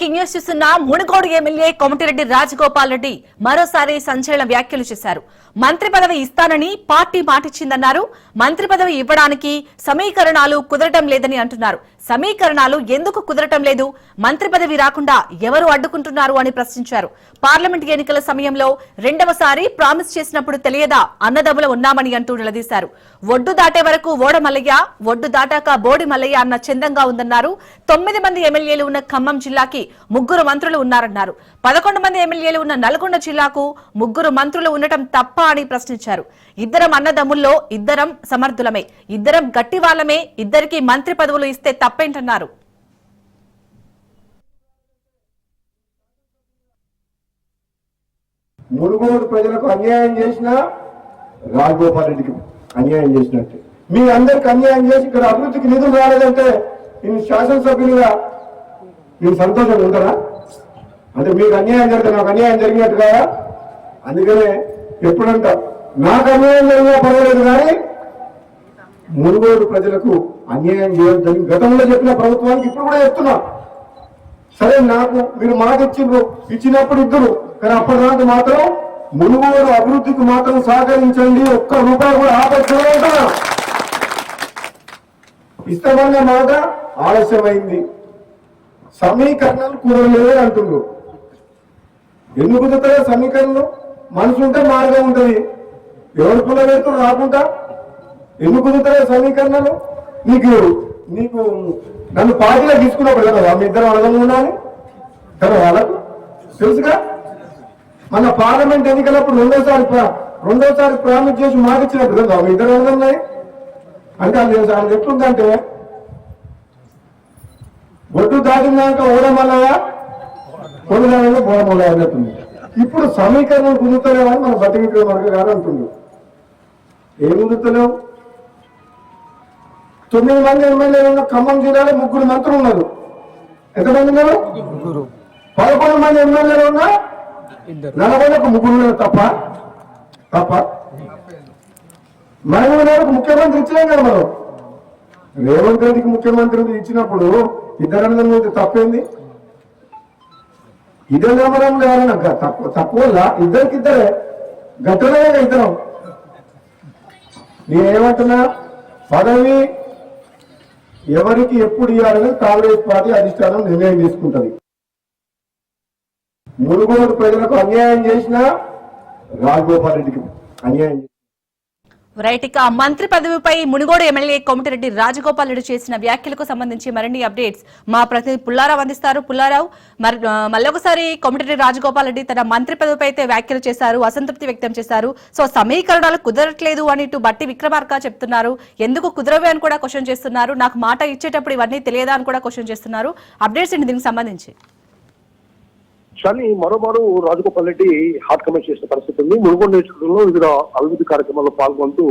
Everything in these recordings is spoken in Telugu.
బ్రేకింగ్ న్యూస్ చూస్తున్న మునుగోడు ఎమ్మెల్యే కోమటిరెడ్డి రాజగోపాల్ రెడ్డి మరోసారి సంచలన వ్యాఖ్యలు చేశారు. మంత్రి పదవి ఇస్తానని పార్టీ మాటిచ్చిందన్నారు. మంత్రి పదవి ఇవ్వడానికి సమీకరణాలు కుదరటం లేదని అంటున్నారు. సమీకరణాలు ఎందుకు కుదరటం లేదు? మంత్రి పదవి రాకుండా ఎవరు అడ్డుకుంటున్నారు అని ప్రశ్నించారు. పార్లమెంట్ ఎన్నికల సమయంలో రెండవసారి ప్రామిస్ చేసినప్పుడు తెలియదా అన్నదమ్ములు ఉన్నామని అంటూ నిలదీశారు. ఒడ్డు దాటే వరకు ఓడ మల్లయ్య, ఒడ్డు దాటాక బోడి మల్లయ్య అన్న చందంగా ఉందన్నారు. 9 మంది ఎమ్మెల్యేలు ఉన్న ఖమ్మం జిల్లాకి 3 మంత్రులు ఉన్నారన్నారు. 11 మంది ఎమ్మెల్యేలు ఉన్న నల్గొండ జిల్లాకు 3 మంత్రులు ఉండటం తప్ప అని ప్రశ్నించారు. ఇద్దరం అన్నదమ్ముల్లో ఇద్దరం సమర్థులమే, ఇద్దరం గట్టి వాళ్ళమే, ఇద్దరికి మంత్రి పదవులు ఇస్తే తప్పేంటన్నారు. మునుగోడు ప్రజలకు అన్యాయం చేసిన రాజగోపాల్ రెడ్డికి అన్యాయం చేసినట్టే. మీ అందరికి అన్యాయం చేసి ఇక్కడ అభివృద్ధికి నిధులు రాలేదంటే నేను శాసనసభ్యులుగా నేను సంతోషంగా ఉంటారా? అంటే మీకు అన్యాయం జరిగితే నాకు అన్యాయం జరిగినట్టు కదా. అందుకనే ఎప్పుడంట నాకు అన్యాయం జరిగినా పర్వాలేదు, కానీ మునుగోడు ప్రజలకు అన్యాయం చేయొద్దని గతంలో చెప్పిన ప్రభుత్వానికి ఇప్పుడు కూడా చెప్తున్నా. సరే, నాకు మీరు మాట ఇచ్చినప్పుడు ఇద్దరు, కానీ అప్పటిదాకా మాత్రం మునుగోడు అభివృద్ధికి మాత్రం సహకరించండి, ఒక్క రూపాయి కూడా ఆపేస్తున్నా. ఇష్టమైన మాట ఆలస్యమైంది, సమీకరణాలు కుదరలేదు అంటున్నారు. ఎందుకు కుదురుతాయో సమీకరణలు? మనసు ఉంటే మార్గం ఉంటుంది. ఎవరు కుదరలేదు రాకుండా ఎందుకు కుదురుతాయో సమీకరణలు? నీకు నన్ను పార్టీలో తీసుకున్నప్పుడు కదా మీ ఇద్దరు అడగలు ఉండాలి కదా, వాళ్ళకు తెలుసుగా. మన పార్లమెంట్ ఎన్నికలప్పుడు రెండోసారి ప్రామిస్ చేసి మాట ఇచ్చినప్పుడు కదా మీ ఇద్దరు అడగలున్నాయి. అంటే అది ఎట్లుందంటే ఒడ్డు దాటినాక ఓడమల్లయ్య, కొడుదానంలో బోడమల్లయ్య అన్నట్టుంది. ఇప్పుడు సమీకరణం కుదురుతలేవని మన బట్టి విక్రమార్క గారు అంటున్నారు. ఏం కుదురుతలేవు? 9 మంది ఎమ్మెల్యేలు ఉన్న ఖమ్మం జిల్లాలో 3 మంత్రులు ఉన్నారు. ఎంతమంది ఉన్నారు? 11 మంది ఎమ్మెల్యేలు ఉన్నా 40కు 3 ఉన్నారు. తప్ప మహబూబ్నగర్కు ముఖ్యమంత్రి ఇచ్చినాం కదా మనం. రేవంత్ రెడ్డికి ముఖ్యమంత్రి ఇచ్చినప్పుడు ఇద్దరు తప్పేంది? ఇదే నమ్మడం కావాలన్నా తక్కువ ఇద్దరికిద్దరే గట్టలే ఇద్దరం. నేనేమంటున్నా, పదవి ఎవరికి ఎప్పుడు ఇవ్వాలని కాంగ్రెస్ పార్టీ అధిష్టానం నిర్ణయం తీసుకుంటది. మునుగోడు ప్రజలకు అన్యాయం చేసిన రాజగోపాల్ రెడ్డికి అన్యాయం. రైట్, ఇక మంత్రి పదవిపై మునుగోడు ఎమ్మెల్యే కోమటిరెడ్డి రాజగోపాల్ రెడ్డి చేసిన వ్యాఖ్యలకు సంబంధించి మరిన్ని అప్డేట్స్ మా ప్రతినిధి పుల్లారావు అందిస్తారు. పుల్లారావు, మళ్ళొకసారి కోమటిరెడ్డి రాజగోపాల్ రెడ్డి తన మంత్రి పదవిపై అయితే వ్యాఖ్యలు చేశారు, అసంతృప్తి వ్యక్తం చేశారు. సో సమీకరణాలు కుదరట్లేదు అని ఇటు బట్టి విక్రమార్క చెప్తున్నారు. ఎందుకు కుదరవే అని కూడా క్వశ్చన్ చేస్తున్నారు. నాకు మాట ఇచ్చేటప్పుడు ఇవన్నీ తెలియదా అని కూడా క్వశ్చన్ చేస్తున్నారు. అప్డేట్స్ ఏంటి దీనికి సంబంధించి? కానీ మరోమారు రాజగోపాల్ రెడ్డి హాట్ కమెంట్ చేసిన పరిస్థితి ఉంది. మునుగోడు నియోజకవర్గంలో వివిధ అభివృద్ధి కార్యక్రమాల్లో పాల్గొంటూ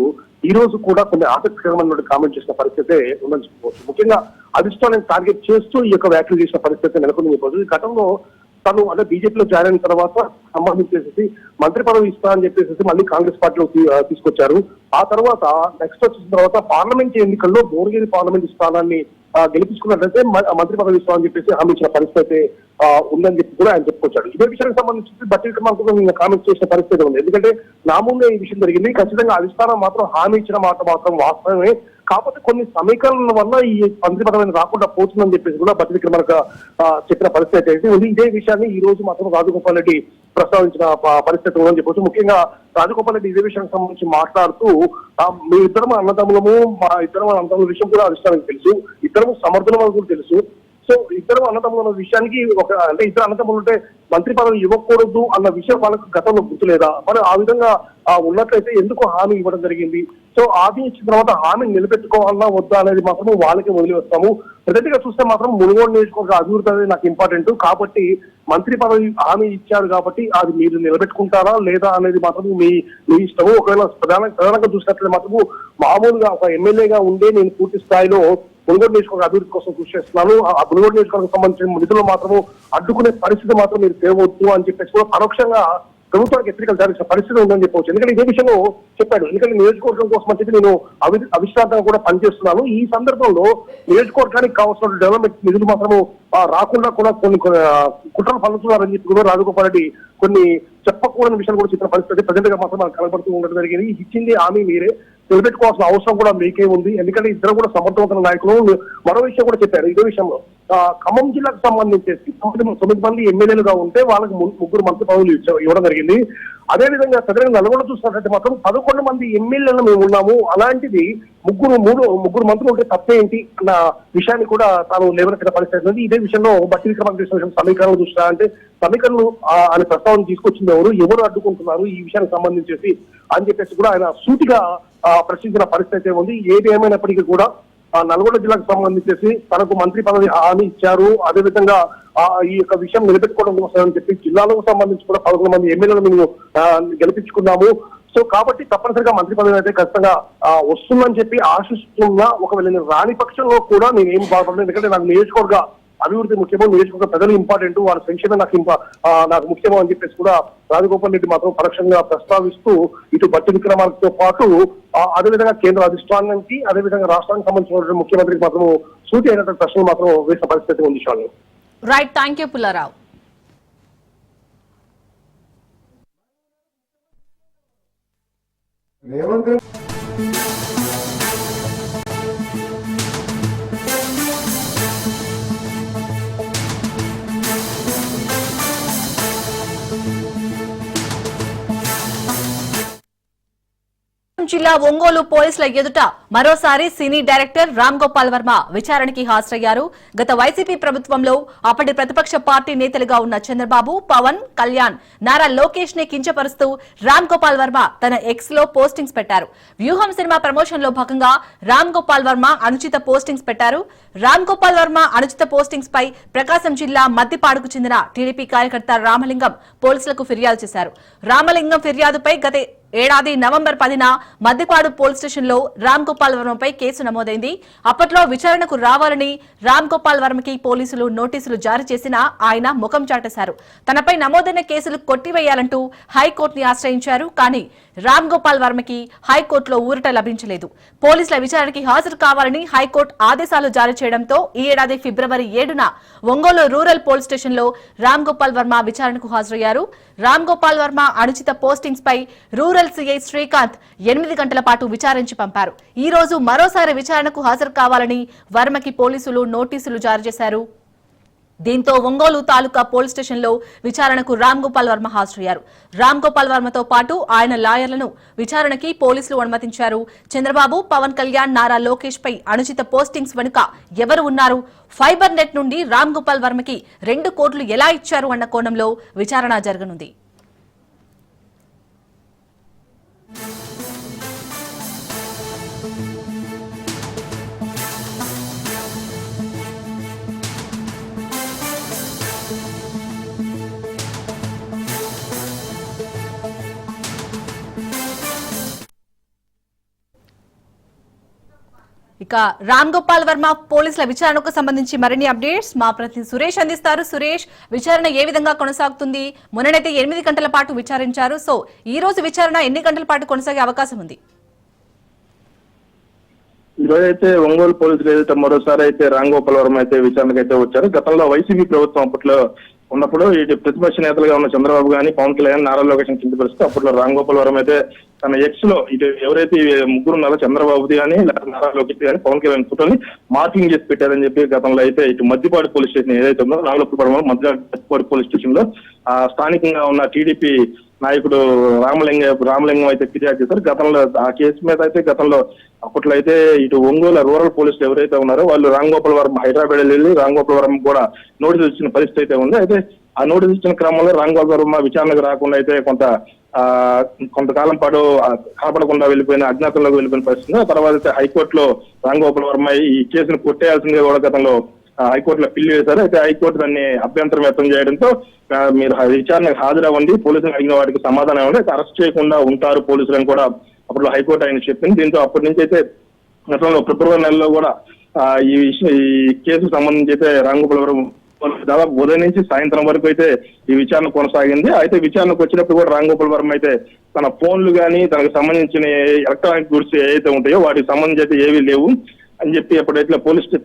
ఈ రోజు కూడా కొన్ని ఆసక్తికరమైన కామెంట్ చేసిన పరిస్థితి ఉందని చెప్పుకోవచ్చు. ముఖ్యంగా అధిష్టానాన్ని టార్గెట్ చేస్తూ ఈ యొక్క వ్యాఖ్యలు చేసిన పరిస్థితి నెలకొని చెప్పవచ్చు. ఈ గతంలో తను అంటే బీజేపీలో జాయిన్ అయిన తర్వాత సంబంధించేసి మంత్రి పదవి ఇస్తా అని చెప్పేసి మళ్ళీ కాంగ్రెస్ పార్టీలో తీసుకొచ్చారు. ఆ తర్వాత నెక్స్ట్ వచ్చిన తర్వాత పార్లమెంట్ ఎన్నికల్లో భువనగిరి పార్లమెంట్ స్థానాన్ని గెలిపించుకున్నట్లయితే మంత్రి పదవి ఇస్తామని చెప్పేసి హామీ ఇచ్చిన పరిస్థితి ఉందని చెప్పి కూడా ఆయన చెప్పుకొచ్చాడు. ఇదే విషయానికి సంబంధించి బట్టి విక్రమార్క కామెంట్ చేసిన పరిస్థితి ఉంది. ఎందుకంటే నా ముందే ఈ విషయం జరిగింది. ఖచ్చితంగా అధిష్టానం మాత్రం హామీ ఇచ్చిన మాట మాత్రం వాస్తవమే, కాకపోతే కొన్ని సమీకరణల వల్ల ఈ మంత్రి పదవిని రాకుండా పోతుందని చెప్పేసి కూడా బట్టి విక్రమార్క చెప్పిన పరిస్థితి అయితే ఉంది. ఇదే విషయాన్ని ఈ రోజు మాత్రం రాజగోపాల్ రెడ్డి ప్రస్తావించిన పరిస్థితి ఉందని చెప్పొచ్చు. ముఖ్యంగా రాజగోపాల్ రెడ్డి ఇదే విషయానికి సంబంధించి మాట్లాడుతూ మీ ఇద్దరం అన్నదమ్ములము, మా ఇద్దరం అన్నదమ్ముల విషయం కూడా అధిష్టానానికి తెలుసు, ఇద్దరం సమర్థులం కూడా తెలుసు. సో ఇద్దరు అన్నదమ్ముల విషయానికి అంటే ఇద్దరు అన్నదమ్ములు ఉంటే మంత్రి పదవి ఇవ్వకూడదు అన్న విషయం వాళ్ళకు గతంలో గుర్తులేదా? మరి ఆ విధంగా ఉన్నట్లయితే ఎందుకు హామీ ఇవ్వడం జరిగింది? సో హామీ ఇచ్చిన తర్వాత హామీని నిలబెట్టుకోవాలన్నా వద్దా అనేది మాత్రం వాళ్ళకి వదిలివేస్తాము. ప్రతిగా చూస్తే మాత్రం మునుగోడు నియోజకవర్గ అభివృద్ధి అనేది నాకు ఇంపార్టెంట్, కాబట్టి మంత్రి పదవి హామీ ఇచ్చారు కాబట్టి అది మీరు నిలబెట్టుకుంటారా లేదా అనేది మాత్రం మీ ఇష్టము. ఒకవేళ ప్రధానంగా చూసినట్లయితే మాత్రం మామూలుగా ఒక ఎమ్మెల్యేగా ఉండే నేను పూర్తి స్థాయిలో మునుగోడు నియోజకవర్గ అభివృద్ధి కోసం కృషి చేస్తున్నాను, ఆ మునుగోడు నియోజకవర్గం సంబంధించిన నిధులు మాత్రం అడ్డుకునే పరిస్థితి మాత్రం మీరు తేవద్దు అని చెప్పేసి కూడా పరోక్షంగా ప్రభుత్వానికి హెచ్చరికలు జారీ చేసిన పరిస్థితి ఉందని చెప్పవచ్చు. ఎందుకంటే ఇదే విషయంలో చెప్పాడు. ఎందుకంటే నియోజకవర్గం కోసం అని చెప్పి నేను అవిశ్రాంతంగా కూడా పనిచేస్తున్నాను. ఈ సందర్భంలో నియోజకవర్గానికి కావాల్సిన డెవలప్మెంట్ నిధులు మాత్రము రాకుండా కూడా కొన్ని కుట్రలు పలుతున్నారని చెప్పి కూడా రాజగోపాల్ రెడ్డి కొన్ని చెప్పకూడని విషయాలు కూడా చెప్పిన పరిస్థితి ప్రజెంట్ గా మాత్రం మనకు కనబడుతూ ఉండడం జరిగింది. ఇచ్చింది హామీ మీరే, నిలబెట్టుకోవాల్సిన అవసరం కూడా మీకే ఉంది. ఎందుకంటే ఇద్దరు కూడా సమర్థవంతమైన నాయకులు. మరో విషయం కూడా చెప్పారు ఇదే విషయంలో. ఖమ్మం జిల్లాకు సంబంధించేసి 9 మంది ఎమ్మెల్యేలుగా ఉంటే వాళ్ళకి 3 మంత్రి పదవులు ఇవ్వడం జరిగింది. అదేవిధంగా సదరంగా నల్గొండ చూసినట్లయితే మాత్రం 11 మంది ఎమ్మెల్యేలను మేము ఉన్నాము. అలాంటిది ముగ్గురు మంత్రులు ఉంటే తప్పేంటి అన్న విషయాన్ని కూడా తాను లేవనెత్తిన పరిస్థితి ఉంది. ఇదే విషయంలో బట్టి విక్రమార్క చేసిన సమీకరణలు చూసినా అంటే సమీకరణలు అనే ప్రస్తావన తీసుకొచ్చింది ఎవరు అడ్డుకుంటున్నారు ఈ విషయానికి సంబంధించేసి అని చెప్పేసి కూడా ఆయన సూటిగా ప్రశ్నించిన పరిస్థితి ఉంది. ఏది ఏమైనప్పటికీ కూడా నల్గొండ జిల్లాకు సంబంధించేసి తనకు మంత్రి పదవి హామీ ఇచ్చారు. అదేవిధంగా ఈ యొక్క విషయం నిలబెట్టుకోవడం కోసం అని చెప్పి జిల్లాలకు సంబంధించి కూడా 11 మంది ఎమ్మెల్యేలు మేము గెలిపించుకున్నాము. సో కాబట్టి తప్పనిసరిగా మంత్రి పదవి అయితే ఖచ్చితంగా వస్తుందని చెప్పి ఆశిస్తున్నా. ఒకవేళ నేను రాని పక్షంలో కూడా నేను ఏం బాధపడలేదు. ఎందుకంటే నాకు నియోజకవర్గ అభివృద్ధి ముఖ్యమో, నియోజకవర్గ ప్రజలు ఇంపార్టెంట్, వాళ్ళ సంక్షేమం నాకు ముఖ్యమో అని చెప్పేసి కూడా రాజగోపాల్ రెడ్డి మాత్రం పరోక్షంగా ప్రస్తావిస్తూ ఇటు బట్టి విక్రమార్కతో పాటు అదేవిధంగా కేంద్ర అధిష్టానానికి అదేవిధంగా రాష్ట్రానికి సంబంధించిన ముఖ్యమంత్రికి మాత్రం సూటి అయినటువంటి ప్రశ్నలు మాత్రం వేసిన పరిస్థితి ఉంది. Shalini. Right, thank you Pullarao. Revanth జిల్లా ఒంగోలు పోలీసుల ఎదుట మరోసారి సినీ డైరెక్టర్ రామ్ గోపాల్ వర్మ విచారణకి హాజరయ్యారు. గత వైసీపీ ప్రభుత్వంలో అప్పటి ప్రతిపక్ష పార్టీ నేతలుగా ఉన్న చంద్రబాబు, పవన్ కళ్యాణ్, నారా లోకేష్ ని కించపరుస్తూ రామ్ గోపాల్ వర్మ తన ఎక్స్ లో పోస్టింగ్స్ పెట్టారు. వ్యూహం సినిమా ప్రమోషన్ లో భాగంగా రామ్ గోపాల్ వర్మ అనుచిత పోస్టింగ్స్ పెట్టారు. రామ్ గోపాల్ వర్మ అనుచిత పోస్టింగ్స్ పై ప్రకాశం జిల్లా మద్దిపాడుకు చెందిన టీడీపీ కార్యకర్త రామలింగం పోలీసులకు ఫిర్యాదు చేశారు. రామలింగం ఫిర్యాదుపై గత ఏడాది నవంబర్ 10న మద్దిపాడు పోలీస్ స్టేషన్ లో రామ్ గోపాల్ వర్మపై కేసు నమోదైంది. అప్పట్లో విచారణకు రావాలని రామ్ గోపాల్ వర్మకి పోలీసులు నోటీసులు జారీ చేసినా ఆయన ముఖం చాటేశారు. తనపై నమోదైన కేసులు కొట్టివేయాలంటూ హైకోర్టుని ఆశ్రయించారు. కానీ రామ్ గోపాల్ వర్మకి హైకోర్టులో ఊరట లభించలేదు. పోలీసుల విచారణకి హాజరు కావాలని హైకోర్టు ఆదేశాలు జారీ చేయడంతో ఈ ఏడాది ఫిబ్రవరి 7న ఒంగోలు రూరల్ పోలీస్ స్టేషన్ లో రామ్ గోపాల్ వర్మ విచారణకు హాజరయ్యారు. రామ్ గోపాల్ వర్మ అనుచిత పోస్టింగ్స్ పై రూరల్ సీఐ శ్రీకాంత్ 8 గంటల పాటు విచారించి పంపారు. ఈ రోజు మరోసారి విచారణకు హాజరు కావాలని వర్మకి పోలీసులు నోటీసులు జారీ చేశారు. దీంతో ఒంగోలు తాలూకా పోలీస్ స్టేషన్ లో విచారణకు రామ్ గోపాల్ వర్మ హాజరయ్యారు. రామ్ గోపాల్ వర్మతో పాటు ఆయన లాయర్లను విచారణకి పోలీసులు అనుమతించారు. చంద్రబాబు, పవన్ కళ్యాణ్, నారా లోకేష్ పై అనుచిత పోస్టింగ్స్ వెనుక ఎవరు ఉన్నారు, ఫైబర్ నెట్ నుండి రామ్ గోపాల్ వర్మకి 2 కోట్లు ఎలా ఇచ్చారు అన్న కోణంలో విచారణ జరగనుంది. ఇక రామ్ గోపాల్ వర్మ పోలీసుల విచారణకు సంబంధించి మరిన్ని అప్డేట్స్ మా ప్రతినిధి సురేష్ అందిస్తారు. సురేష్, విచారణ ఏ విధంగా కొనసాగుతుంది? మొన్ననైతే 8 గంటల పాటు విచారించారు. సో ఈ రోజు విచారణ ఎన్ని గంటల పాటు కొనసాగే అవకాశం ఉంది? ఈ రోజు అయితే ఒంగోలు పోలీసులు ఏదైతే మరోసారి అయితే రామ్ గోపాల్ వర్మ అయితే విచారణకు అయితే వచ్చారు. గతంలో వైసీపీ ప్రభుత్వం అప్పట్లో ఉన్నప్పుడు ఇటు ప్రతిపక్ష నేతలుగా ఉన్న చంద్రబాబు గాని, పవన్ కళ్యాణ్, నారా లోకేష్ కిందపరిస్తే అప్పట్లో రామ్ గోపాల్ వర్మ అయితే తన ఎక్స్ లో ఇటు ఎవరైతే 3 ఉన్నారో చంద్రబాబుది కానీ, నారా లోకేష్ కానీ, పవన్ కళ్యాణ్ ఫోటోని మార్కింగ్ చేసి పెట్టారని చెప్పి గతంలో అయితే ఇటు మద్దిపాడు పోలీస్ స్టేషన్ ఏదైతే ఉందో నాగలపురం మద్దిపాడు పోలీస్ స్టేషన్ లో స్థానికంగా ఉన్న టీడీపీ నాయకుడు రామలింగం అయితే ఫిర్యాదు చేశారు. గతంలో ఆ కేసు మీద అయితే గతంలో అప్పట్లో అయితే ఇటు ఒంగోలు రూరల్ పోలీసులు ఎవరైతే ఉన్నారో వాళ్ళు రామ్ గోపాల్ వర్మ హైదరాబాద్ వెళ్ళి రామ్ గోపాల్ వర్మ కూడా నోటీసులు ఇచ్చిన పరిస్థితి అయితే ఉంది. అయితే ఆ నోటీసు ఇచ్చిన క్రమంలో రామ్ గోపాల్ వర్మ విచారణకు రాకుండా అయితే కొంతకాలం పాటు కాపాడకుండా వెళ్ళిపోయిన అజ్ఞాతంలోకి వెళ్ళిపోయిన పరిస్థితి. ఆ తర్వాత అయితే హైకోర్టులో రామ్ గోపాల్ వర్మ ఈ కేసును కొట్టేయాల్సిందిగా కూడా గతంలో హైకోర్టులో పిల్లి వేశారు. అయితే హైకోర్టు దాన్ని అభ్యంతరం వ్యక్తం చేయడంతో మీరు విచారణకు హాజరవ్వండి, పోలీసులు అడిగిన వాటికి సమాధానం ఇవ్వండి, అయితే అరెస్ట్ చేయకుండా ఉంటారు పోలీసులు అని కూడా అప్పుడు హైకోర్టు ఆయన చెప్పింది. దీంతో అప్పటి నుంచి అయితే గతంలో ఫిబ్రవరి నెలలో కూడా ఈ కేసుకు సంబంధించి అయితే రామ్ గోపాల్ వర్మ దాదాపు ఉదయం నుంచి సాయంత్రం వరకు అయితే ఈ విచారణ కొనసాగింది. అయితే విచారణకు వచ్చినప్పుడు కూడా రామ్ గోపాల్ వర్మ అయితే తన ఫోన్లు కానీ తనకు సంబంధించిన ఎలక్ట్రానిక్ గూడ్స్ ఏవైతే ఉంటాయో వాటికి సంబంధించి అయితే ఏవీ లేవు అని చెప్పి ఎప్పుడైతే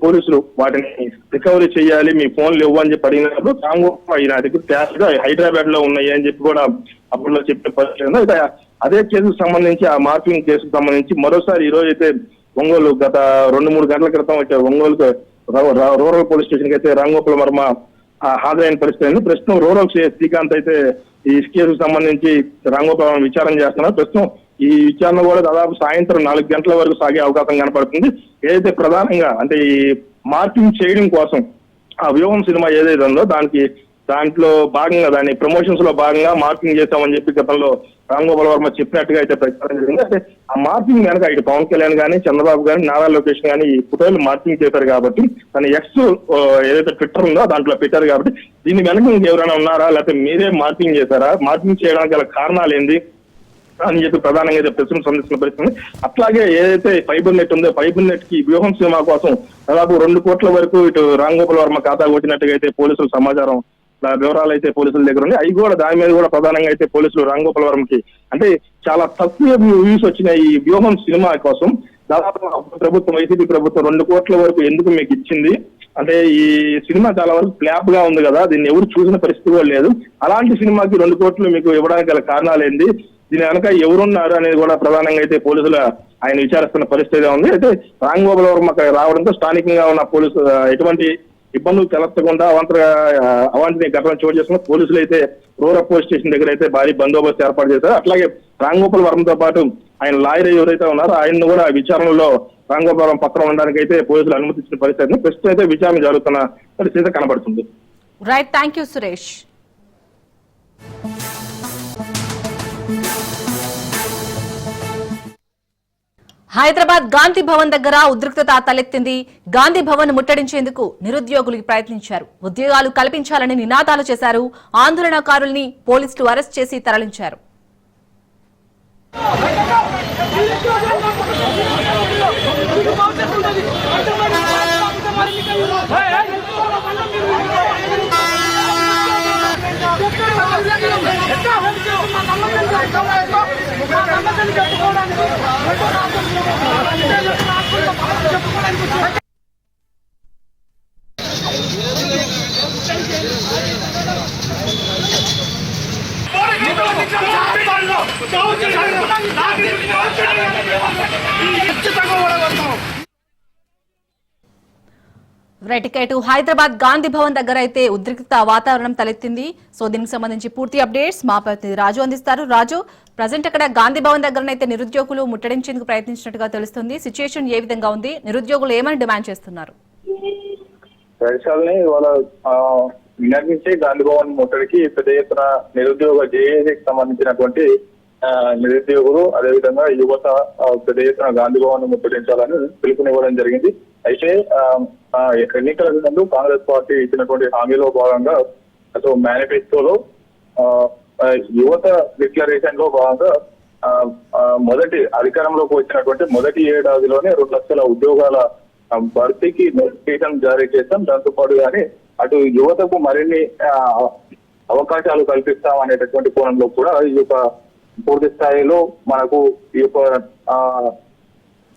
పోలీసులు వాటిని రికవరీ చేయాలి, మీ ఫోన్ లేవు అని చెప్పి అడిగినప్పుడు రామ్ గోపాల్ నా దగ్గర క్యాష్ గా హైదరాబాద్ లో ఉన్నాయి అని చెప్పి కూడా అప్పుడు చెప్పే పరిస్థితి. అయితే అదే కేసుకు సంబంధించి ఆ మార్కింగ్ కేసుకు సంబంధించి మరోసారి ఈ రోజు అయితే ఒంగోలు గత 2-3 గంటల క్రితం అయితే ఒంగోలు రూరల్ పోలీస్ స్టేషన్ కి అయితే రామ్ గోపాల్ వర్మ హాజరైన పరిస్థితి అయింది. ప్రస్తుతం రూరల్ శ్రీకాంత్ అయితే ఈ కేసుకు సంబంధించి రామ్ గోపాల్ వర్మ విచారణ చేస్తున్నారు. ప్రస్తుతం ఈ విచారణ కూడా దాదాపు సాయంత్రం 4 గంటల వరకు సాగే అవకాశం కనపడుతుంది. ఏదైతే ప్రధానంగా అంటే ఈ మార్కింగ్ చేయడం కోసం ఆ వ్యూహం సినిమా ఏదైతే ఉందో దాంట్లో భాగంగా దాన్ని ప్రమోషన్స్ లో భాగంగా మార్కింగ్ చేస్తామని చెప్పి గతంలో రామ్ గోపాల్ వర్మ చెప్పినట్టుగా అయితే ప్రచారం జరిగింది. అంటే ఆ మార్కింగ్ వెనక ఇటు పవన్ కళ్యాణ్ కానీ చంద్రబాబు కానీ నారా లోకేష్ కానీ ఈ ఫోటోలు మార్కింగ్ చేశారు కాబట్టి తన ఎక్స్ ఏదైతే ట్విట్టర్ ఉందో దాంట్లో పెట్టారు కాబట్టి దీని వెనక ఇంకెవరైనా ఉన్నారా, లేకపోతే మీరే మార్కింగ్ చేశారా, మార్కింగ్ చేయడానికి గల కారణాలు ఏంది అని చెప్పి ప్రధానంగా అయితే ప్రశ్నలు సంధిస్తున్న పరిస్థితి. అట్లాగే ఏదైతే ఫైబర్ నెట్ ఉందో ఫైబర్ నెట్ కి వ్యూహం సినిమా కోసం దాదాపు 2 కోట్ల వరకు ఇటు రామ్ గోపాల్ వర్మ ఖాతా కొట్టినట్టుగా అయితే పోలీసులు సమాచారం వివరాలు అయితే పోలీసుల దగ్గర ఉంది. అవి కూడా దాని మీద కూడా ప్రధానంగా అయితే పోలీసులు రామ్ గోపాల్ వర్మకి అంటే చాలా తక్కువ వ్యూస్ వచ్చిన ఈ వ్యూహం సినిమా కోసం దాదాపు వైసీపీ ప్రభుత్వం 2 కోట్ల వరకు ఎందుకు మీకు ఇచ్చింది అంటే ఈ సినిమా చాలా వరకు ఫ్లాప్ గా ఉంది కదా, దీన్ని ఎవరు చూసిన పరిస్థితి కూడా లేదు, అలాంటి సినిమాకి 2 కోట్లు మీకు ఇవ్వడానికి గల కారణాలు ఏంది, దీని వెనక ఎవరున్నారు అనేది కూడా ప్రధానంగా అయితే పోలీసులు ఆయన విచారిస్తున్న పరిస్థితి ఉంది. అయితే రామ్ గోపాల్ వర్మ రావడంతో స్థానికంగా ఉన్న పోలీసు ఎటువంటి ఇబ్బందులు తలెత్తకుండా అవాంఛనీయ ఘటన చోటు చేసుకున్న పోలీసులు అయితే రూరల్ పోలీస్ స్టేషన్ దగ్గర అయితే భారీ బందోబస్తు ఏర్పాటు చేశారు. అట్లాగే రామ్ గోపాల్ వర్మతో పాటు ఆయన లాయర్ ఎవరైతే ఉన్నారో ఆయన్ని కూడా విచారణలో రామ్ గోపాల్ వర్మ పక్కన ఉండడానికి అయితే పోలీసులు అనుమతించిన పరిస్థితి ప్రస్తుతం అయితే విచారణ జరుగుతున్న పరిస్థితి కనబడుతుంది. Right, thank you Suresh. Hyderabad Gandhi Bhavan దగ్గర ఉద్రిక్తత తలెత్తింది. గాంధీ భవన్ ముట్టడించేందుకు నిరుద్యోగులు ప్రయత్నించారు. ఉద్యోగాలు కల్పించాలని నినాదాలు చేశారు. ఆందోళనకారుల్ని పోలీసులు అరెస్ట్ చేసి తరలించారు. రైట్, హైదరాబాద్ గాంధీ భవన్ దగ్గర అయితే ఉద్రిక్త వాతావరణం తలెత్తింది. సో దీనికి సంబంధించి పూర్తి అప్డేట్స్ మా ప్రతినిధి రాజు అందిస్తారు. రాజు, ప్రజెంట్ అక్కడ గాంధీ భవన్ దగ్గరనైతే నిరుద్యోగులు ముట్టడించేందుకు ప్రయత్నించినట్టుగా తెలుస్తుంది. సిచ్యుయేషన్ ఏ విధంగా ఉంది, నిరుద్యోగులు ఏమని డిమాండ్ చేస్తున్నారు? వినియోగించే గాంధీ భవన్ ముట్టడికి పెద్ద ఎత్తున నిరుద్యోగ జేఏసీకి సంబంధించినటువంటి నిరుద్యోగులు అదేవిధంగా యువత పెద్ద ఎత్తున గాంధీ భవన్ ముట్టడించాలని పిలుపునివ్వడం జరిగింది. అయితే ఎన్నికల ముందు కాంగ్రెస్ పార్టీ ఇచ్చినటువంటి హామీలో భాగంగా అసలు మేనిఫెస్టోలో యువత డిక్లరేషన్ లో భాగంగా మొదటి అధికారంలోకి వచ్చినటువంటి మొదటి ఏడాదిలోనే 2 లక్షల ఉద్యోగాల భర్తీకి నోటిఫికేషన్ జారీ చేస్తాం. దాంతో పాటుగానే అటు యువతకు మరిన్ని అవకాశాలు కల్పిస్తాం అనేటటువంటి కోణంలో కూడా ఈ యొక్క పూర్తి స్థాయిలో మనకు ఈ యొక్క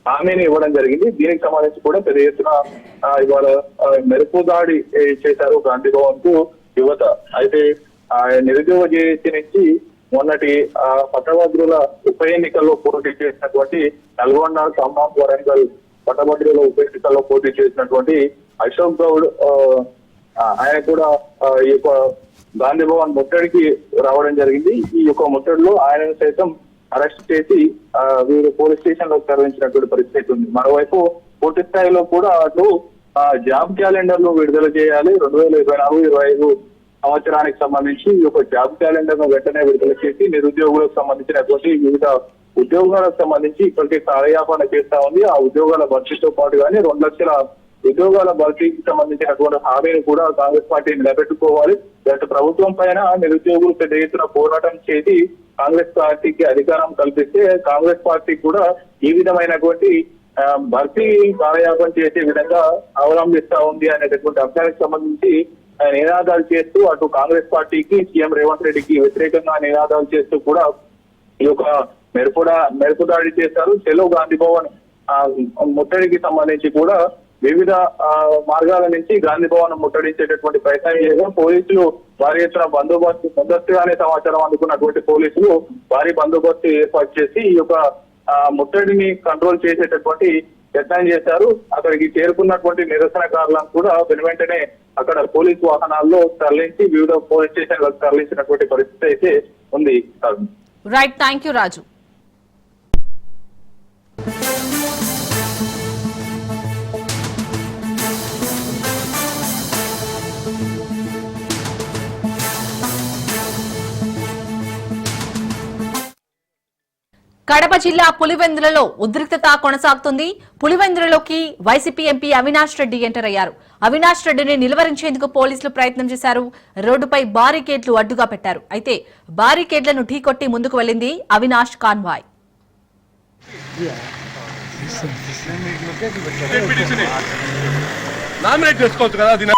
హామీని ఇవ్వడం జరిగింది. దీనికి సంబంధించి కూడా పెద్ద ఎత్తున ఇవాళ మెరుపు దాడి చేశారు గాంధీ భవన్ కు యువత. అయితే నిరుద్యోగ జేఏసీ నుంచి మొన్నటి పట్టభద్రుల ఉప ఎన్నికల్లో పోటీ చేసినటువంటి నల్గొండ, ఖమ్మం, వరంగల్ పట్టభద్రుల ఉప ఎన్నికల్లో పోటీ చేసినటువంటి అశోక్ గౌడ్ ఆయన కూడా ఈ యొక్క గాంధీ భవన్ ముట్టడికి రావడం జరిగింది. ఈ యొక్క ముట్టడిలో ఆయనను సైతం అరెస్ట్ చేసి వీరు పోలీస్ స్టేషన్ లో తరలించినటువంటి పరిస్థితి ఉంది. మరోవైపు పూర్తి స్థాయిలో కూడా అటు జాబ్ క్యాలెండర్ ను విడుదల చేయాలి. 2024-25 సంవత్సరానికి సంబంధించి ఈ యొక్క జాబ్ క్యాలెండర్ ను వెంటనే విడుదల చేసి నిరుద్యోగులకు సంబంధించినటువంటి వివిధ ఉద్యోగాలకు సంబంధించి ఇప్పటికే కార్యాపన చేస్తా ఉంది. ఆ ఉద్యోగాల భర్తీతో పాటుగానే 2 లక్షల ఉద్యోగాల భర్తీకి సంబంధించినటువంటి హామీని కూడా కాంగ్రెస్ పార్టీ నిలబెట్టుకోవాలి. గత ప్రభుత్వం పైన నిరుద్యోగులు పెద్ద ఎత్తున పోరాటం చేసి కాంగ్రెస్ పార్టీకి అధికారం కల్పిస్తే కాంగ్రెస్ పార్టీ కూడా ఈ విధమైనటువంటి భర్తీ కార్యాపన చేసే విధంగా అవలంబిస్తా ఉంది అనేటటువంటి అంశానికి సంబంధించి నినాదాలు చేస్తూ అటు కాంగ్రెస్ పార్టీకి సీఎం రేవంత్ రెడ్డికి వ్యతిరేకంగా నినాదాలు చేస్తూ కూడా ఈ యొక్క మెరుపు దాడి చేశారు. చెలో గాంధీ భవన్ ముట్టడికి సంబంధించి కూడా వివిధ మార్గాల నుంచి గాంధీ భవన్ ముట్టడించేటటువంటి ప్రయత్నం చేశారు. పోలీసులు భారీ ఎత్తున బందోబస్తు ముందస్తుగానే సమాచారం అందుకున్నటువంటి పోలీసులు భారీ బందోబస్తు ఏర్పాటు చేసి ఈ యొక్క ముట్టడిని కంట్రోల్ చేసేటటువంటి యత్నం చేశారు. అక్కడికి చేరుకున్నటువంటి నిరసనకారులను కూడా వెనువెంటనే అక్కడ పోలీసు వాహనాల్లో తరలించి వివిధ పోలీస్ స్టేషన్లకు తరలించినటువంటి పరిస్థితి అయితే ఉంది. Right, thank you Raju. Kadapa జిల్లా పులివెందులలో ఉద్రిక్తత కొనసాగుతుంది. పులివెందులలోకి వైసీపీ ఎంపీ అవినాష్ రెడ్డి ఎంటర్ అయ్యారు. అవినాష్ రెడ్డిని నిలువరించేందుకు పోలీసులు ప్రయత్నం చేశారు. రోడ్డుపై బారికేడ్లు అడ్డుగా పెట్టారు. అయితే బారికేడ్లను ఢీకొట్టి ముందుకు వెళ్లింది అవినాష్ కాన్వాయ్. నామినేట్ చేసుకోవచ్చు కదా అది.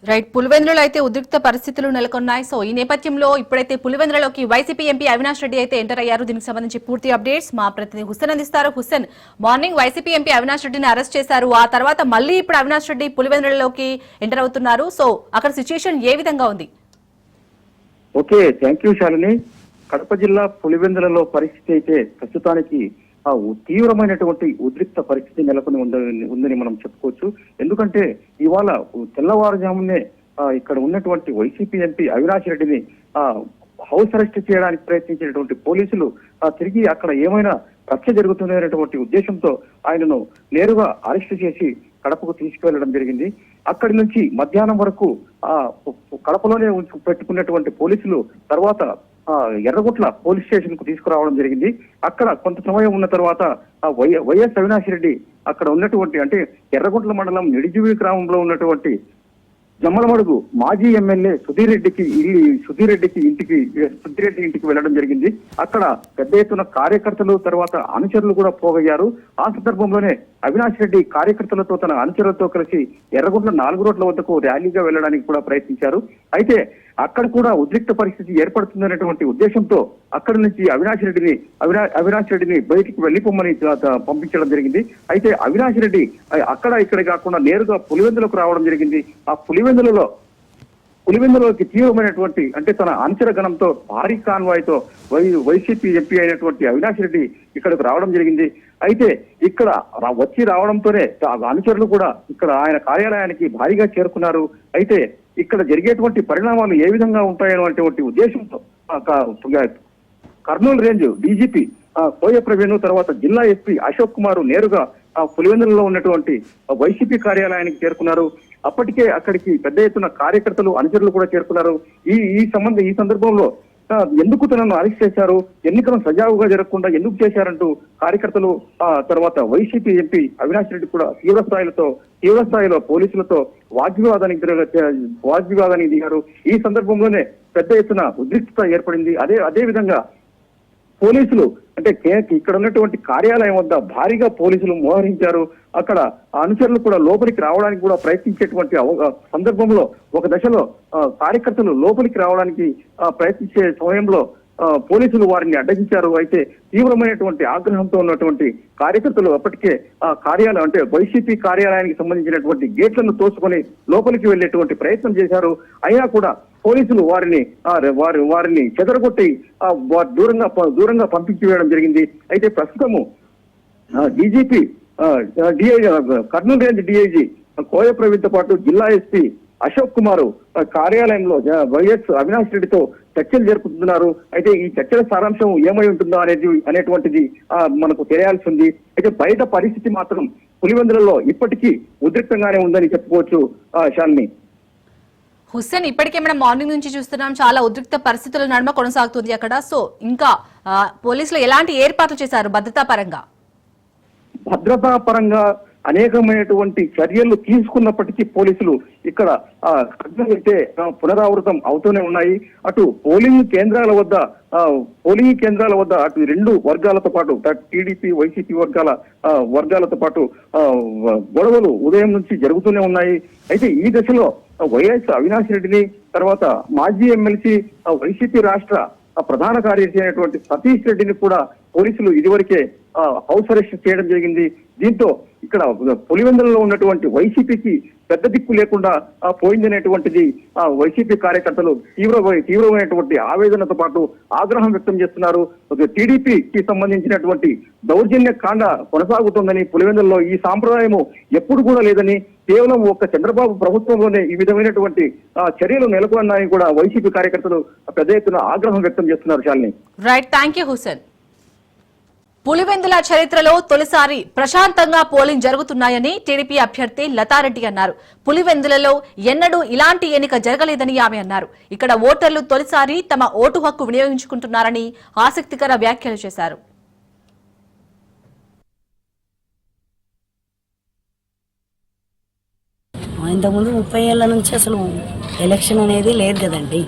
రైట్, పులివెందులలో అయితే ఉద్రిక్త పరిస్థితులు నెలకొన్నాయి. సో ఈ నేపథ్యంలో ఇప్పుడైతే పులివెందులలోకి వైసీపీ ఎంపీ అవినాష్ రెడ్డి అయితే ఎంటర్ అయ్యారు. దీనికి సంబంధించి పూర్తి అప్డేట్స్ మా ప్రతినిధి హుస్సేన్ అందిస్తారు. Hussain, morning YCP MP Avinash రెడ్డిని అరెస్ట్ చేశారు. ఆ తర్వాత మళ్ళీ ఇప్పుడు అవినాష్ రెడ్డి పులివెందులలోకి ఎంటర్ అవుతున్నారు. సో అక్కడ సిచ్యుయేషన్ ఏ విధంగా ఉంది? Okay, thank you Shalini. Kadapa జిల్లా పులివెందులలో పరిస్థితి అయితే ప్రస్తుతానికి తీవ్రమైనటువంటి ఉద్రిక్త పరిస్థితి నెలకొని ఉందని మనం చెప్పుకోవచ్చు. ఎందుకంటే ఇవాళ తెల్లవారుజామునే ఇక్కడ ఉన్నటువంటి వైసీపీ ఎంపీ అవినాష్ రెడ్డిని హౌస్ అరెస్ట్ చేయడానికి ప్రయత్నించినటువంటి పోలీసులు తిరిగి అక్కడ ఏమైనా రక్ష జరుగుతుందనేటువంటి ఉద్దేశంతో ఆయనను నేరుగా అరెస్ట్ చేసి కడపకు తీసుకువెళ్లడం జరిగింది. అక్కడి నుంచి మధ్యాహ్నం వరకు కడపలోనే పెట్టుకున్నటువంటి పోలీసులు తర్వాత ఎర్రగుట్ల పోలీస్ స్టేషన్ కు తీసుకురావడం జరిగింది. అక్కడ కొంత సమయం ఉన్న తర్వాత వైఎస్ అవినాష్ రెడ్డి అక్కడ ఉన్నటువంటి అంటే ఎర్రగుట్ల మండలం నిడిజివి గ్రామంలో ఉన్నటువంటి జమ్మలమడుగు మాజీ ఎమ్మెల్యే సుధీర్ రెడ్డి ఇంటికి వెళ్లడం జరిగింది. అక్కడ పెద్ద ఎత్తున కార్యకర్తలు తర్వాత అనుచరులు కూడా పోగయ్యారు. ఆ సందర్భంలోనే అవినాష్ రెడ్డి కార్యకర్తలతో తన అనుచరులతో కలిసి ఎర్రగుట్ల 4 రోడ్ల వద్దకు ర్యాలీగా వెళ్లడానికి కూడా ప్రయత్నించారు. అయితే అక్కడ కూడా ఉద్రిక్త పరిస్థితి ఏర్పడుతుందనేటువంటి ఉద్దేశంతో అక్కడి నుంచి అవినాష్ రెడ్డిని బయటికి వెళ్లిపోమ్మని పంపించడం జరిగింది. అయితే అవినాష్ రెడ్డి అక్కడ ఇక్కడ కాకుండా నేరుగా పులివెందులకు రావడం జరిగింది. ఆ పులివెందులలోకి తీవ్రమైనటువంటి అంటే తన అనుచర గణంతో భారీ కాన్వాయ్ తో వైసీపీ ఎంపీ అయినటువంటి అవినాష్ రెడ్డి ఇక్కడికి రావడం జరిగింది. అయితే ఇక్కడ రావడంతోనే అనుచరులు కూడా ఇక్కడ ఆయన కార్యాలయానికి భారీగా చేరుకున్నారు. అయితే ఇక్కడ జరిగేటువంటి పరిణామాలు ఏ విధంగా ఉంటాయనేటువంటి ఉద్దేశంతో కర్నూలు రేంజ్ డీజీపీ కోయ ప్రవీణ్ తర్వాత జిల్లా ఎస్పీ అశోక్ కుమార్ నేరుగా పులివెందులలో ఉన్నటువంటి వైసీపీ కార్యాలయానికి చేరుకున్నారు. అప్పటికే అక్కడికి పెద్ద ఎత్తున కార్యకర్తలు అనుచరులు కూడా చేరుకున్నారు. ఈ సందర్భంలో ఎందుకు తనను అరెస్ట్ చేశారు, ఎన్నికలను సజావుగా జరగకుండా ఎందుకు చేశారంటూ కార్యకర్తలు తర్వాత వైసీపీ ఎంపీ అవినాష్ రెడ్డి కూడా తీవ్ర స్థాయిలో పోలీసులతో వాగ్వివాదానికి దిగారు. ఈ సందర్భంలోనే పెద్ద ఎత్తున ఉద్రిక్తత ఏర్పడింది. అదే విధంగా పోలీసులు అంటే ఇక్కడ ఉన్నటువంటి కార్యాలయం వద్ద భారీగా పోలీసులు మోహరించారు. అక్కడ అనుచరులు కూడా లోపలికి రావడానికి కూడా ప్రయత్నించేటువంటి సందర్భంలో ఒక దశలో కార్యకర్తలు లోపలికి రావడానికి ప్రయత్నించే సమయంలో పోలీసులు వారిని అడ్డగించారు. అయితే తీవ్రమైనటువంటి ఆగ్రహంతో ఉన్నటువంటి కార్యకర్తలు అప్పటికే కార్యాలయం అంటే వైసీపీ కార్యాలయానికి సంబంధించినటువంటి గేట్లను తోసుకొని లోపలికి వెళ్లేటువంటి ప్రయత్నం చేశారు. అయినా కూడా పోలీసులు వారిని చెదరగొట్టి దూరంగా పంపించి వేయడం జరిగింది. అయితే ప్రస్తుతము డీజీపీ కర్నూలు రేంజ్ డిఐజీ కోయ ప్రవీణ్ తో పాటు జిల్లా ఎస్పీ అశోక్ కుమార్ కార్యాలయంలో వైఎస్ అవినాష్ రెడ్డితో చర్చలు జరుపుతున్నారు. అయితే ఈ చర్చల సారాంశం ఏమై ఉంటుందో అనేటువంటిది మనకు తెలియాల్సి ఉంది. అయితే బయట పరిస్థితి మాత్రం పులివెందులలో ఇప్పటికీ ఉద్రిక్తంగానే ఉందని చెప్పుకోవచ్చు శాలిని. హుస్సేన్, ఇప్పటికే మనం మార్నింగ్ నుంచి చూస్తున్నాం, చాలా ఉద్రిక్త పరిస్థితుల నడుమ కొనసాగుతుంది అక్కడ. సో ఇంకా పోలీసులు ఎలాంటి ఏర్పాట్లు చేశారు భద్రతా పరంగా? భద్రతా పరంగా అనేకమైనటువంటి చర్యలు తీసుకున్నప్పటికీ పోలీసులు ఇక్కడ అయితే పునరావృతం అవుతూనే ఉన్నాయి. అటు పోలింగ్ కేంద్రాల వద్ద అటు రెండు వర్గాలతో పాటు టీడీపీ వైసీపీ వర్గాలతో పాటు గొడవలు ఉదయం నుంచి జరుగుతూనే ఉన్నాయి. అయితే ఈ దశలో వైఎస్ అవినాష్ రెడ్డిని, తర్వాత మాజీ ఎమ్మెల్సీ వైసీపీ రాష్ట్ర ప్రధాన కార్యదర్శి అయినటువంటి సతీష్ రెడ్డిని కూడా పోలీసులు ఇదివరకే హౌస్ అరెస్ట్ చేయడం జరిగింది. దీంతో ఇక్కడ పులివెందులలో ఉన్నటువంటి వైసీపీకి పెద్ద దిక్కు లేకుండా పోయిందనేటువంటిది వైసీపీ కార్యకర్తలు తీవ్రమైనటువంటి ఆవేదనతో పాటు ఆగ్రహం వ్యక్తం చేస్తున్నారు. టీడీపీకి సంబంధించినటువంటి దౌర్జన్య కాండ కొనసాగుతుందని, పులివెందులలో ఈ సాంప్రదాయము ఎప్పుడు కూడా లేదని, కేవలం ఒక్క చంద్రబాబు ప్రభుత్వంలోనే ఈ విధమైనటువంటి చర్యలు నెలకొన్నాయని కూడా వైసీపీ కార్యకర్తలు పెద్ద ఎత్తున ఆగ్రహం వ్యక్తం చేస్తున్నారు. Shalini. Right, thank you Hussain. Pulivendula చరిత్రలో తొలిసారి ప్రశాంతంగా పోలింగ్ జరుగుతున్నాయని టీడీపీ అభ్యర్థి లతారెడ్డి అన్నారు. పులివెందులలో ఎన్నడూ ఇలాంటి ఎన్నిక జరగలేదని ఆమె అన్నారు. ఇక్కడ ఓటర్లు తొలిసారి తమ ఓటు హక్కు వినియోగించుకుంటున్నారని ఆసక్తికర వ్యాఖ్యలు చేశారు. ఇంతకుముందు 30 ఏళ్ల నుంచి అసలు ఎలక్షన్ అనేది లేదు కదండి.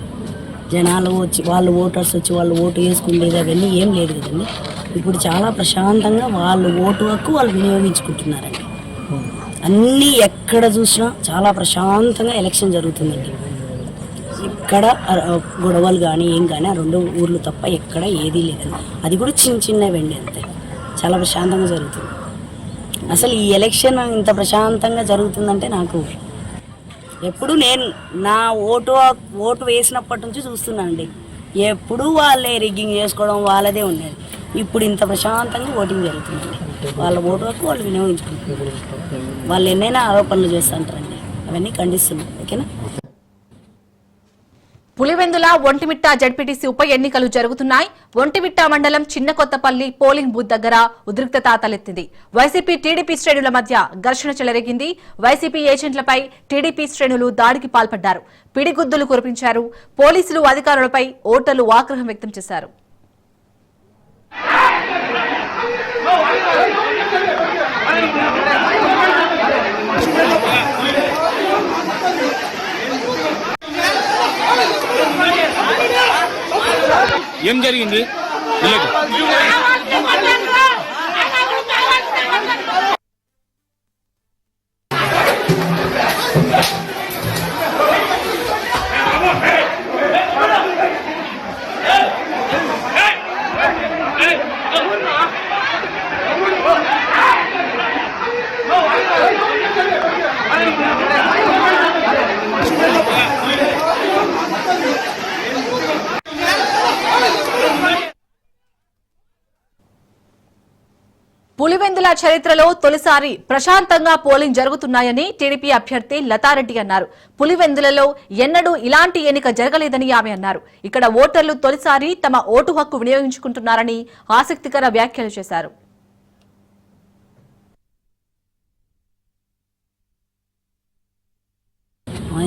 జనాలు వచ్చి వాళ్ళు ఓటర్స్ వచ్చి వాళ్ళు ఓటు వేసుకునేది అవన్నీ ఏం లేదు కదండి. ఇప్పుడు చాలా ప్రశాంతంగా వాళ్ళు ఓటు హక్కు వాళ్ళు వినియోగించుకుంటున్నారండి. అన్నీ ఎక్కడ చూసినా చాలా ప్రశాంతంగా ఎలక్షన్ జరుగుతుందండి. ఇక్కడ గొడవలు కానీ ఏం కానీ ఆ రెండు ఊర్లు తప్ప ఎక్కడ ఏదీ లేదండి. అది కూడా చిన్నవండి, అంతే. చాలా ప్రశాంతంగా జరుగుతుంది. అసలు ఈ ఎలక్షన్ ఇంత ప్రశాంతంగా జరుగుతుందంటే నాకు ఎప్పుడు నేను నా ఓటు వేసినప్పటి నుంచి చూస్తున్నా అండి. ఎప్పుడు వాళ్ళే రిగ్గింగ్ చేసుకోవడం వాళ్ళదే ఉండేది. ఇప్పుడు ఇంత ప్రశాంతంగా ఓటింగ్ జరుగుతుందండి. వాళ్ళ ఓటు హక్కు వాళ్ళు వినియోగించుకుంటున్నారు. వాళ్ళు ఎన్నైనా ఆరోపణలు చేస్తుంటారండి, అవన్నీ ఖండిస్తున్నాం. ఓకేనా. పులివెందుల ఒంటిమిట్ట జడ్పీటీసీ ఉప ఎన్నికలు జరుగుతున్నాయి. ఒంటిమిట్ట మండలం చిన్న కొత్తపల్లి పోలింగ్ బూత్ దగ్గర ఉద్రిక్తత తలెత్తింది. వైసీపీ టీడీపీ శ్రేణుల మధ్య ఘర్షణ చెలరేగింది. వైసీపీ ఏజెంట్లపై టీడీపీ శ్రేణులు దాడికి పాల్పడ్డారు. పిడిగుద్దులు కురిపించారు. పోలీసులు అధికారులపై ఓటర్లు ఆగ్రహం వ్యక్తం చేశారు. ఏం జరిగింది? పులివెందుల చరిత్రలో తొలిసారి ప్రశాంతంగా పోలింగ్ జరుగుతున్నాయని టీడీపీ అభ్యర్థి లతారెడ్డి అన్నారు. పులివెందులలో ఎన్నడూ ఇలాంటి ఎన్నిక జరగలేదని ఆమె అన్నారు. ఇక్కడ ఓటర్లు తొలిసారి తమ ఓటు హక్కు వినియోగించుకుంటున్నారని ఆసక్తికర వ్యాఖ్యలు చేశారు.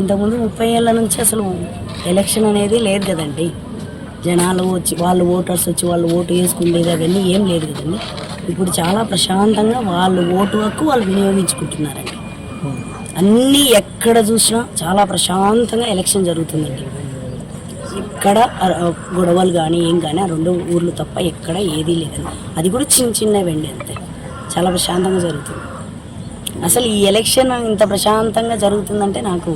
ఇంతకుముందు 30 ఏళ్ల నుంచి అసలు ఎలక్షన్ అనేది లేదు కదండి. జనాలు వచ్చి వాళ్ళు ఓటర్స్ వచ్చి వాళ్ళు ఓటు వేసుకునేది అవన్నీ ఏం లేదు కదండి. ఇప్పుడు చాలా ప్రశాంతంగా వాళ్ళు ఓటు హక్కు వాళ్ళు వినియోగించుకుంటున్నారండి. అన్నీ ఎక్కడ చూసినా చాలా ప్రశాంతంగా ఎలక్షన్ జరుగుతుందండి. ఇక్కడ గొడవలు కానీ ఏం కానీ ఆ రెండు ఊర్లు తప్ప ఎక్కడ ఏదీ లేదండి. అది కూడా చిన్నవండి, అంతే. చాలా ప్రశాంతంగా జరుగుతుంది. అసలు ఈ ఎలక్షన్ ఇంత ప్రశాంతంగా జరుగుతుందంటే నాకు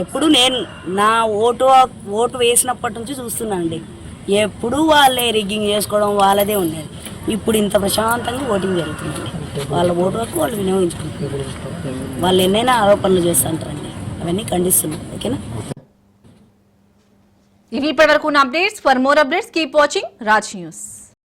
ఎప్పుడు నేను నా ఓటు వేసినప్పటి నుంచి చూస్తున్నా అండి. ఎప్పుడు వాళ్ళే రిగ్గింగ్ చేసుకోవడం వాళ్ళదే ఉండేది. ఇప్పుడు ఇంత ప్రశాంతంగా ఓటింగ్ జరుగుతుందండి. వాళ్ళ ఓటు హక్కు వాళ్ళు వినియోగించుకుంటున్నారు. వాళ్ళు ఎన్నైనా ఆరోపణలు చేస్తుంటారండి, అవన్నీ ఖండిస్తున్నాం. ఓకేనా. ఇవి ఇప్పటివరకు ఉన్న updates. For more updates keep watching Raj news.